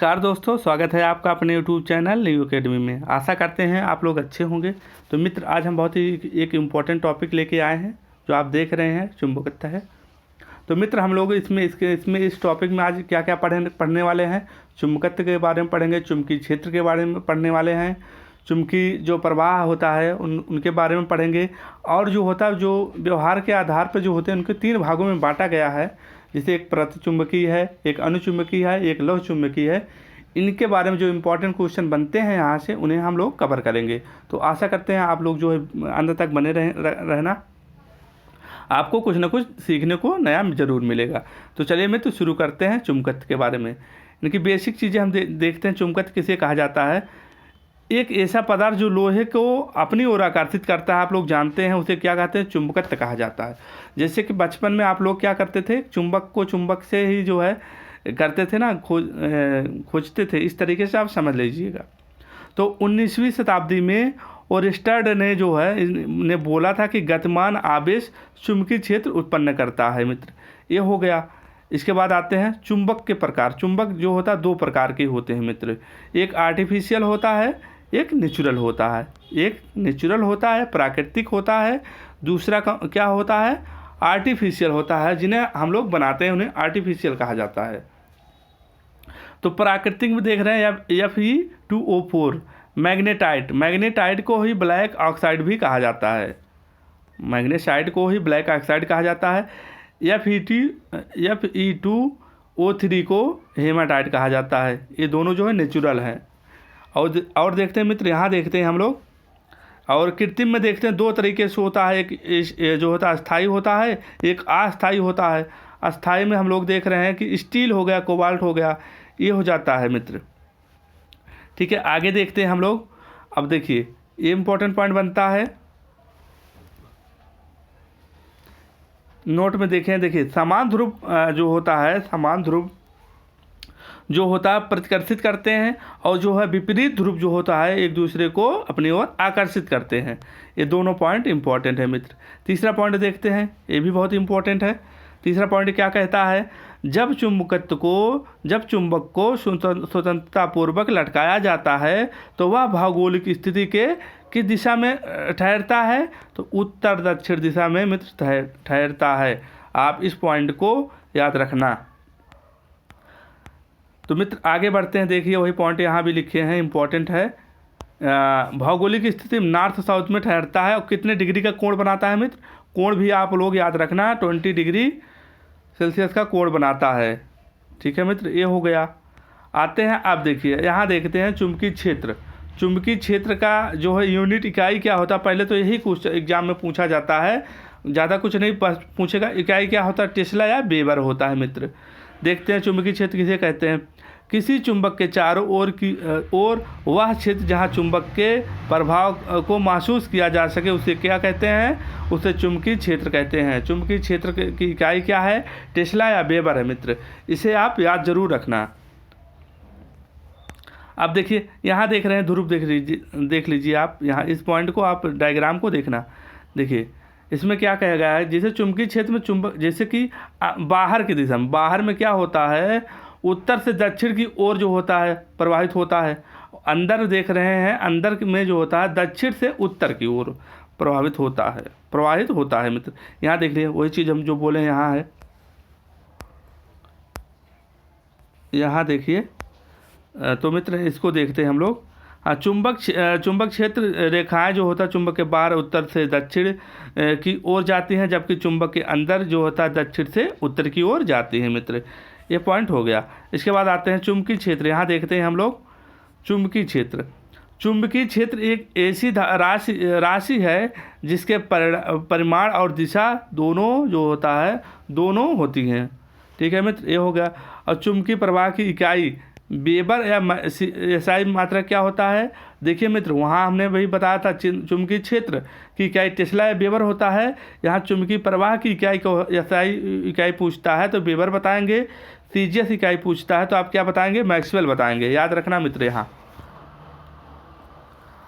नमस्कार दोस्तों, स्वागत है आपका अपने YouTube चैनल न्यू अकेडमी में। आशा करते हैं आप लोग अच्छे होंगे। तो मित्र, आज हम बहुत ही एक इम्पॉर्टेंट टॉपिक लेके आए हैं जो आप देख रहे हैं, चुंबकत्व है। तो मित्र, हम लोग इस टॉपिक में आज क्या क्या पढ़ने वाले हैं। चुंबकत्व के बारे में पढ़ेंगे, चुंबकीय क्षेत्र के बारे में पढ़ने वाले हैं, चुंबकीय जो प्रवाह होता है उनके बारे में पढ़ेंगे। और जो होता है, जो व्यवहार के आधार पर जो होते हैं, उनके 3 भागों में बांटा गया है। जैसे एक प्रतिचुंबकीय है, एक अनुचुंबकीय है, एक लौह चुंबकीय है। इनके बारे में जो इम्पोर्टेंट क्वेश्चन बनते हैं यहाँ से, उन्हें हम लोग कवर करेंगे। तो आशा करते हैं आप लोग जो है अंत तक बने रहना, आपको कुछ ना कुछ सीखने को नया ज़रूर मिलेगा। तो चलिए मित्र, शुरू करते हैं चुंबकत्व के बारे में। इनकी बेसिक चीज़ें हम देखते हैं। चुंबकत्व किसे कहा जाता है? एक ऐसा पदार्थ जो लोहे को अपनी ओर आकर्षित करता है, आप लोग जानते हैं, उसे क्या कहते हैं? चुंबकत्व कहा जाता है। जैसे कि बचपन में आप लोग क्या करते थे, चुंबक को चुंबक से ही जो है करते थे ना, खोजते थे। इस तरीके से आप समझ लीजिएगा। तो 19वीं शताब्दी में ओरस्टेड ने जो है ने बोला था कि गतिमान आवेश चुंबकीय क्षेत्र उत्पन्न करता है। मित्र, ये हो गया। इसके बाद आते हैं चुंबक के प्रकार। चुंबक जो होता है 2 प्रकार के होते हैं मित्र। एक आर्टिफिशियल होता है, एक नेचुरल होता है। एक नेचुरल होता है, प्राकृतिक होता है। दूसरा क्या होता है? आर्टिफिशियल होता है। जिन्हें हम लोग बनाते हैं उन्हें आर्टिफिशियल कहा जाता है। तो प्राकृतिक में देख रहे हैं Fe2O4 मैग्नेटाइट को ही ब्लैक ऑक्साइड भी कहा जाता है। मैग्नेटाइट को ही ब्लैक ऑक्साइड कहा जाता है। Fe2O3 को हेमाटाइट कहा जाता है। ये दोनों जो है नेचुरल हैं। और देखते हैं मित्र, यहाँ देखते हैं हम लोग। और कृत्रिम में देखते हैं 2 तरीके से होता है। एक जो होता है अस्थाई होता है, एक अस्थाई होता है। अस्थाई में हम लोग देख रहे हैं कि स्टील हो गया, कोबाल्ट हो गया, ये हो जाता है मित्र। ठीक है, आगे देखते हैं हम लोग। अब देखिए, ये इंपॉर्टेंट पॉइंट बनता है, नोट में देखिए समान ध्रुव जो होता है, समान ध्रुव जो होता है प्रतिकर्षित करते हैं, और जो है विपरीत ध्रुव जो होता है एक दूसरे को अपनी ओर आकर्षित करते हैं। ये दोनों पॉइंट इंपॉर्टेंट है मित्र। तीसरा पॉइंट देखते हैं, ये भी बहुत इंपॉर्टेंट है। तीसरा पॉइंट क्या कहता है? जब चुंबक को स्वतंत्रतापूर्वक लटकाया जाता है तो वह भौगोलिक स्थिति के किस दिशा में ठहरता है? तो उत्तर दक्षिण दिशा में मित्र ठहरता है। आप इस पॉइंट को याद रखना। तो मित्र, आगे बढ़ते हैं। देखिए, वही पॉइंट यहाँ भी लिखे हैं, इंपॉर्टेंट है। भौगोलिक स्थिति नॉर्थ साउथ में ठहरता है और कितने डिग्री का कोण बनाता है मित्र? कोण भी आप लोग याद रखना, 20 डिग्री सेल्सियस का कोण बनाता है। ठीक है मित्र, ये हो गया। आते हैं, आप देखिए, यहाँ देखते हैं चुंबकीय क्षेत्र। चुंबकीय क्षेत्र का जो है यूनिट, इकाई क्या होता है? पहले तो यही कुछ एग्जाम में पूछा जाता है, ज़्यादा कुछ नहीं पूछेगा। इकाई क्या होता है? टेस्ला या वेबर होता है मित्र। देखते हैं चुंबकीय क्षेत्र किसे कहते हैं। किसी चुंबक के चारों ओर वह क्षेत्र जहां चुंबक के प्रभाव को महसूस किया जा सके, उसे क्या कहते हैं? उसे चुंबकीय क्षेत्र कहते हैं। चुंबकीय क्षेत्र की इकाई क्या है? टेस्ला या वेबर है मित्र। इसे आप याद जरूर रखना। अब देखिए, यहाँ देख रहे हैं ध्रुव, देख लीजिए आप यहाँ इस पॉइंट को, आप डायग्राम को देखना। देखिए, इसमें क्या कहा गया है? जैसे चुंबकीय क्षेत्र में चुंबक, जैसे कि बाहर की दिशा में, बाहर में क्या होता है? उत्तर से दक्षिण की ओर जो होता है प्रवाहित होता है। अंदर देख रहे हैं, अंदर में जो होता है दक्षिण से उत्तर की ओर प्रवाहित होता है मित्र। यहाँ देख लीजिए, वही चीज़ हम जो बोले यहाँ है। यहाँ देखिए, तो मित्र इसको देखते हैं हम लोग। हाँ, चुंबक क्षेत्र रेखाएं जो होता है चुंबक के बाहर उत्तर से दक्षिण की ओर जाती हैं, जबकि चुंबक के अंदर जो होता है दक्षिण से उत्तर की ओर जाती हैं मित्र। ये पॉइंट हो गया। इसके बाद आते हैं चुंबकीय क्षेत्र। यहाँ देखते हैं हम लोग चुंबकीय क्षेत्र एक ऐसी राशि है जिसके परिमाण और दिशा दोनों जो होता है दोनों होती हैं। ठीक है मित्र, ये हो गया। और चुंबकीय प्रवाह की इकाई वेबर या SI मात्रा क्या होता है? देखिए मित्र, वहाँ हमने वही बताया था, चुंबकीय क्षेत्र की इकाई टेस्ला या वेबर होता है। यहाँ चुंबकीय प्रवाह की इकाई को SI इकाई पूछता है तो वेबर बताएंगे। CGS इकाई पूछता है तो आप क्या बताएंगे? मैक्सवेल बताएंगे। याद रखना मित्र। यहाँ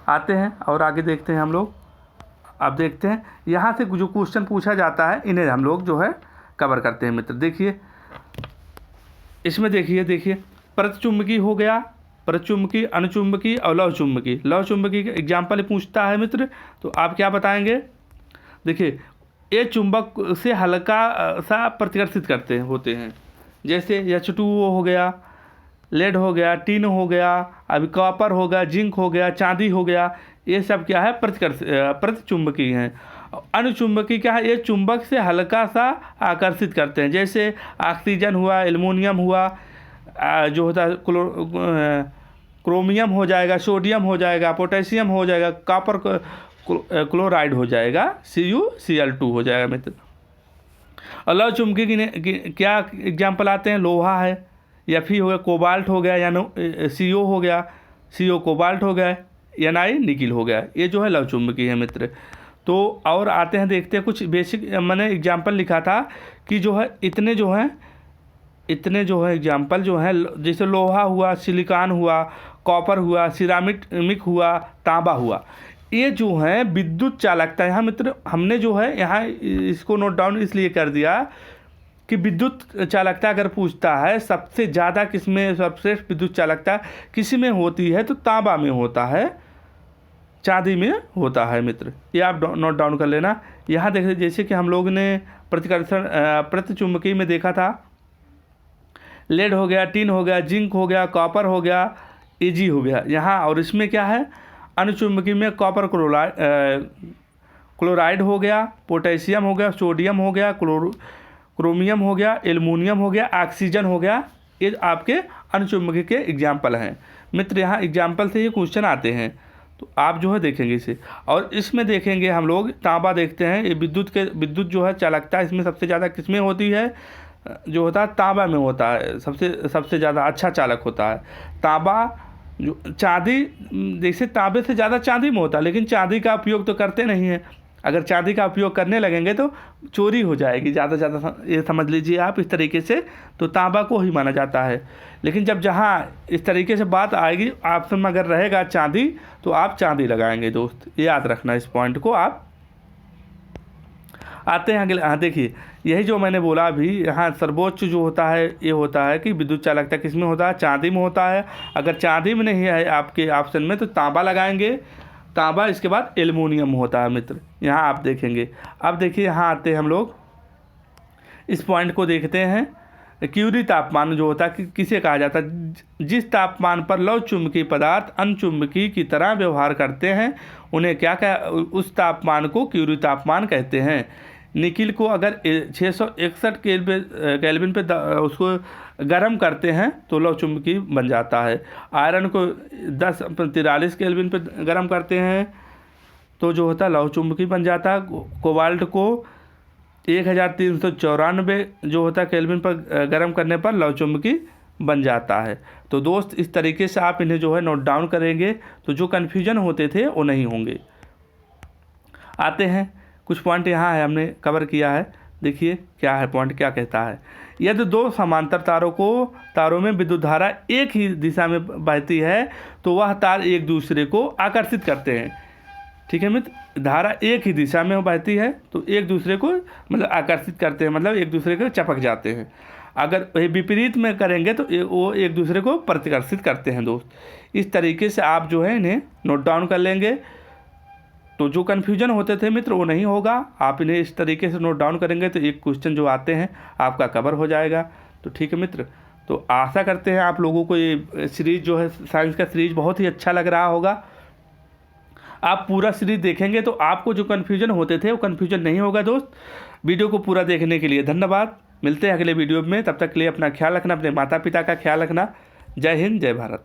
आते हैं और आगे देखते हैं हम लोग। अब देखते हैं यहाँ से जो क्वेश्चन पूछा जाता है, इन्हें हम लोग जो है कवर करते हैं मित्र। देखिए, इसमें देखिए प्रतिचुंबकी हो गया, प्रतिचुंबकी, अनुचुंबकी और लवचुंबकी। लवचुंबकी का एग्जाम्पल पूछता है मित्र, तो आप क्या बताएंगे? देखिए, ये चुंबक से हल्का सा प्रतिकर्षित करते होते हैं, जैसे H2O हो गया, लेड हो गया, टिन हो गया, अभी कॉपर हो गया, जिंक हो गया, चांदी हो गया, ये सब क्या है? प्रतिचुंबकी हैं। अनुचुंबकी क्या है? ये चुंबक से हल्का सा आकर्षित करते हैं, जैसे ऑक्सीजन हुआ, एल्युमिनियम हुआ, जो होता है क्रोमियम हो जाएगा, सोडियम हो जाएगा, पोटेशियम हो जाएगा, कॉपर क्लोराइड हो जाएगा, CuCl2 हो जाएगा मित्र। और लवचुंबकी की क्या एग्जाम्पल आते हैं? लोहा है, Fe हो गया, कोबाल्ट हो गया, यानी CO हो गया, CO कोबाल्ट हो गया, Ni निकिल हो गया। ये जो है लवचुंबकी है मित्र। तो और आते हैं, देखते हैं कुछ बेसिक, मैंने एग्जाम्पल लिखा था कि जो है इतने जो है एग्जाम्पल जो है, जैसे लोहा हुआ, सिलिकॉन हुआ, कॉपर हुआ, सिरामिक हुआ, तांबा हुआ, ये जो है विद्युत चालकता। यहाँ मित्र हमने जो है यहाँ इसको नोट डाउन इसलिए कर दिया कि विद्युत चालकता अगर पूछता है सबसे ज़्यादा किसमें सर्वश्रेष्ठ विद्युत चालकता किसी में होती है, तो तांबा में होता है, चांदी में होता है मित्र। ये आप नोट डाउन कर लेना। यहाँ देखिए, जैसे कि हम लोग ने प्रतिचुंबकी में देखा था, लेड हो गया, टिन हो गया, जिंक हो गया, कॉपर हो गया, Ag हो गया यहाँ। और इसमें क्या है? अनुचुंबकी में कॉपर क्लोराइड हो गया, पोटेशियम हो गया, सोडियम हो गया, क्रोमियम हो गया, एल्युमिनियम हो गया, ऑक्सीजन हो गया। ये आपके अनुचुंबकी के एग्जाम्पल हैं मित्र। यहाँ एग्जाम्पल से ये क्वेश्चन आते हैं, तो आप जो है देखेंगे इसे। और इसमें देखेंगे हम लोग तांबा देखते हैं, ये विद्युत जो है चालकता इसमें सबसे ज़्यादा किसमें होती है? जो होता है तांबा में होता है, सबसे ज़्यादा अच्छा चालक होता है तांबा। जो चांदी, जैसे तांबे से ज़्यादा चांदी में होता है, लेकिन चांदी का उपयोग तो करते नहीं हैं। अगर चांदी का उपयोग करने लगेंगे तो चोरी हो जाएगी ज़्यादा से ज़्यादा, ये समझ लीजिए आप इस तरीके से। तो तांबा को ही माना जाता है। लेकिन जब जहाँ इस तरीके से बात आएगी, ऑप्शन में अगर रहेगा चांदी, तो आप चांदी लगाएंगे दोस्त, ये याद रखना इस पॉइंट को आप। आते हैं अगले। हाँ देखिए, यही जो मैंने बोला अभी, यहाँ सर्वोच्च जो होता है ये होता है कि विद्युत चालकता किस में होता है? चांदी में होता है। अगर चांदी में नहीं है आपके ऑप्शन में, तो तांबा लगाएंगे, तांबा, इसके बाद एल्युमिनियम होता है मित्र। यहाँ आप देखेंगे। अब देखिए, यहाँ आते हैं हम लोग, इस पॉइंट को देखते हैं। क्यूरी तापमान जो होता है किसे कहा जाता है? जिस तापमान पर लवचुंबकीय पदार्थ अनुचुंबकीय की तरह व्यवहार करते हैं उन्हें क्या उस तापमान को क्यूरी तापमान कहते हैं। निकिल को अगर 661 केल्विन पे उसको गर्म करते हैं तो लवचुंबकीय बन जाता है। आयरन को 1043 केल्विन पे गर्म करते हैं तो जो होता है लवचुंबकीय बन जाता है। कोबाल्ट को 1394 जो होता है केल्विन पर गर्म करने पर लवचुंबकीय बन जाता है। तो दोस्त, इस तरीके से आप इन्हें जो है नोट डाउन करेंगे तो जो कन्फ्यूजन होते थे वो नहीं होंगे। आते हैं, कुछ पॉइंट यहाँ है हमने कवर किया है। देखिए क्या है पॉइंट, क्या कहता है? यदि दो समांतर तारों में विद्युत धारा एक ही दिशा में बहती है तो वह तार एक दूसरे को आकर्षित करते हैं। ठीक है मित्र, धारा एक ही दिशा में बहती है तो एक दूसरे को मतलब आकर्षित करते हैं, मतलब एक दूसरे को चपक जाते हैं। अगर विपरीत में करेंगे तो वो एक दूसरे को प्रतिकर्षित करते हैं दोस्त। इस तरीके से आप जो है इन्हें नोट डाउन कर लेंगे तो जो कन्फ्यूजन होते थे मित्र वो नहीं होगा। आप इन्हें इस तरीके से नोट डाउन करेंगे तो एक क्वेश्चन जो आते हैं आपका कवर हो जाएगा। तो ठीक है मित्र, तो आशा करते हैं आप लोगों को ये सीरीज़ जो है साइंस का सीरीज़ बहुत ही अच्छा लग रहा होगा। आप पूरा सीरीज़ देखेंगे तो आपको जो कन्फ्यूजन होते थे वो कन्फ्यूजन नहीं होगा दोस्त। वीडियो को पूरा देखने के लिए धन्यवाद। मिलते हैं अगले वीडियो में, तब तक के लिए अपना ख्याल रखना, अपने माता पिता का ख्याल रखना। जय हिंद, जय भारत।